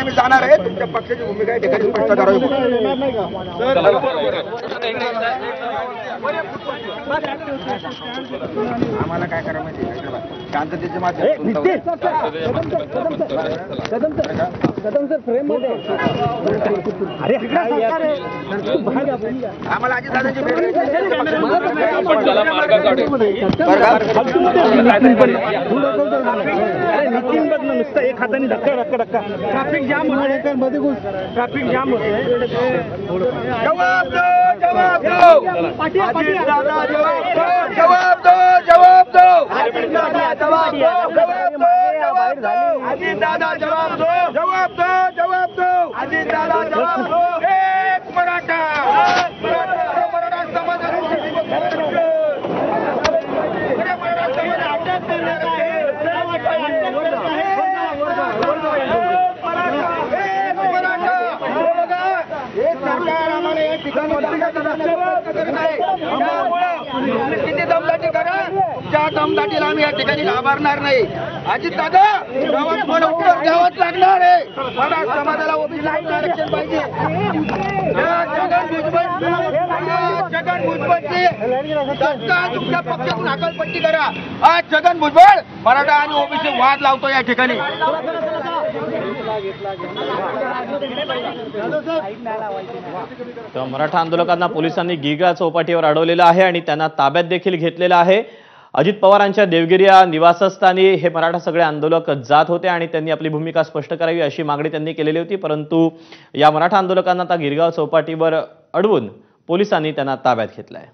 आम्ही जाणार आहे. तुमच्या पक्षाची भूमिका या ठिकाणी स्पष्ट करावी. आम्हाला काय करायचं माहिती आहे, शांततेचे माध्यम आम्हाला अजितदादांची भेट नुसतं एक हाताने धक्का ट्रॅफिक जाम ट्रॅफिक जाम जवाब दो जवाब दो अजितदादा जवाब दो जवाब दो अजितदादा जवाब दो जवाब दो जवाब दो अजितदादा जवाब दो. एक मराठा मराठा समाज किती दमदाटी करा, त्या दमदाटीला आम्ही या ठिकाणी घाबरणार नाही. अजितदादा गावात मला उत्तर द्यावंच लागणार आहे. मला समाजाला ओबीसी आरक्षण पाहिजे. छगन भुजबळची तुमच्या पक्षातून हकालपट्टी करा. आज छगन भुजबळ मराठा आणि ओबीसी वाद लावतो या ठिकाणी. तर मराठा आंदोलकांना पोलिसांनी गिरगाव चौपाटीवर अडवलेलं आहे आणि त्यांना ताब्यात देखील घेतलेलं आहे. अजित पवारांच्या देवगिरी या निवासस्थानी हे मराठा सगळे आंदोलक जात होते आणि त्यांनी आपली भूमिका स्पष्ट करावी अशी मागणी त्यांनी केलेली होती. परंतु या मराठा आंदोलकांना आता गिरगाव चौपाटीवर अडवून पोलिसांनी त्यांना ताब्यात घेतलंय.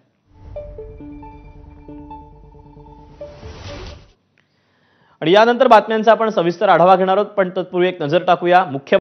आणि यानंतर बातम्यांचा आपण सविस्तर आढावा घेणार आहोत, पण तत्पूर्वी एक नजर टाकूया मुख्य